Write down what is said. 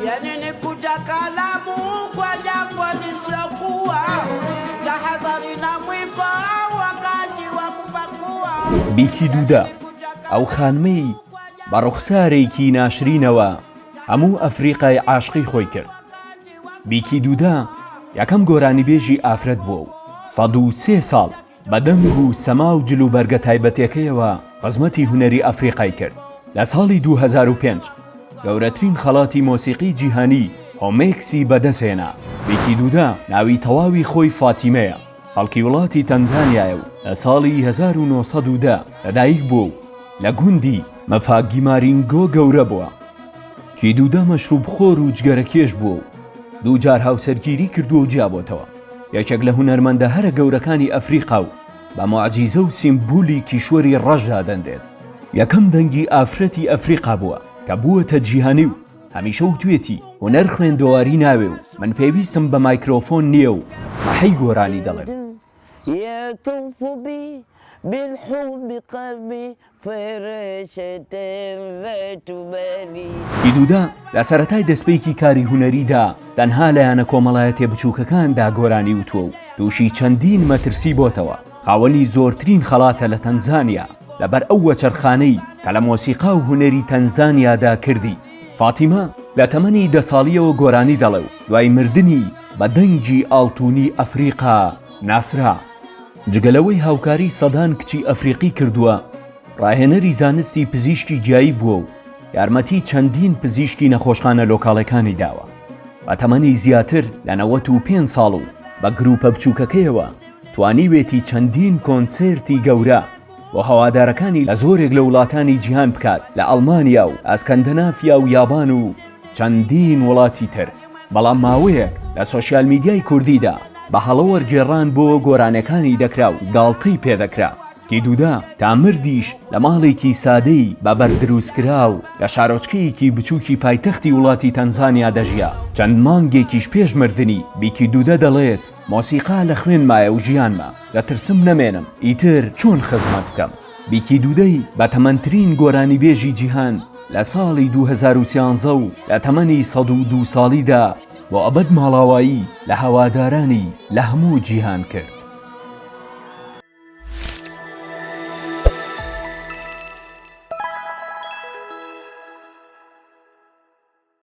yani ni kuja kalamu kwa jambo lisiokuwa, tahadhari na mwiba wakati wa kupakua. بیکی دوودا ئەو خانمەی بە ڕوخسارێکی ناشرینەوە هەموو ئەفریقای عاشقی خۆی کرد. بیکی دوودا یەکەم گۆرانیبێژی ئافرەت بووە و 103 ساڵ بە دەنگ و سەما و جلو بەرگە تایبەتەکەیەوە خزمەتی هونەری ئەفریقای کرد. لە ساڵی 2005 گەورەترین خەڵاتی مۆسیقی جیهانی هۆمێکسی بەدەستهێنا. بیکی دوودا ناوی تەواوی خۆی فاتیمەیە، خەڵکی وڵاتی تەنزانیایە و لە ساڵی 1910 لەدایک بوو و لە گوندی مەفاگیمارینگۆ گەورە بووە. کی دوودا مەشروبخۆر و جگەرەکێش بووە و دووجار هاوسەرگیری کردووە و جیابۆتەوە. یەکێک لە هونەرمەندە هەرە گەورەکانی ئەفریقا و بە موعجیزە و سیمبولی کیشوەری ڕەشدا دەنرێت. یەکەم دەنگی ئافرەتی ئەفریقا بووە کە بووەتە جیهانی و هەمیشە وتوێتی هونەر خوێندەواری ناوێ و من پێویستم بە مایکرۆفۆن نییە و مەحەی گۆرانی دەڵێن. يطوف بي بالحب قلبي فرشة ذات بالي. کی دوودا لە سەرەتای دەستپێکی کاری هونەریدا تەنها لەیانە کۆمەڵایەتێ بچووکەکاندا گۆرانی وتووە و تووشی چەندین مەترسی بۆتەوە. خاوەنی زۆرترین خەڵاتە لە تەنزانیا لەبەر ئەو وەچەرخانەی کە لە مۆسیقا و هونەری تەنزانیادا کردی. فاتیمە لە تەمەنی 10 ساڵیەوە گۆرانی دەڵێ و دوای مردنی بە دەنگی ئاڵتوونی ئەفریقا ناسرا. جگەلەوەی هاوکاری سەدان کچی ئەفریقی کردووە، ڕاهێنەری زانستی پزیشکی گیایی بووە و یارمەتی چەندین پزیشکی نەخۆشخانە لۆکاڵەکانی داوە. بە تەمەنی زیاتر لە 95 ساڵ و بە گروپە بچووکەکەیەوە توانیوێتی چەندین کۆنسێرتی گەورە بۆ هەوادارەکانی لە زۆرێک لە وڵاتانی جیهان بکات، لە ئەڵمانیا و ئاسکەندەنافیا و یابان و چەندین وڵاتی تر. بەڵام ماوەیەک لە سۆشیال میدیای کوردیدا بە هەڵەوەرگێڕان بۆ گۆرانەکانی دەکرا و گاڵتەی پێدەکرا. کی دوودا تا مردیش لە ماڵێکی سادەی بە بەردروستکرا و لە شارۆچکەیەکی بچووکی پایتەختی وڵاتی تەنزانیا دەژیا. چەند مانگێکیش پێش مردنی بیکی دوودا دەڵێت مۆسیقا لە خوێنمایە و ژیانمە، دەترسم نەمێنم ئیتر چۆن خزمەت بکەم. بیکی دوودەی بە تەمەنترین گۆرانیبێژی جیهان لە ساڵی 2013 و لە تەمەنی 102 ساڵیدا بۆ ئەبەد ماڵاوایی لە هەوادارانی لە هەموو جیهان کرد.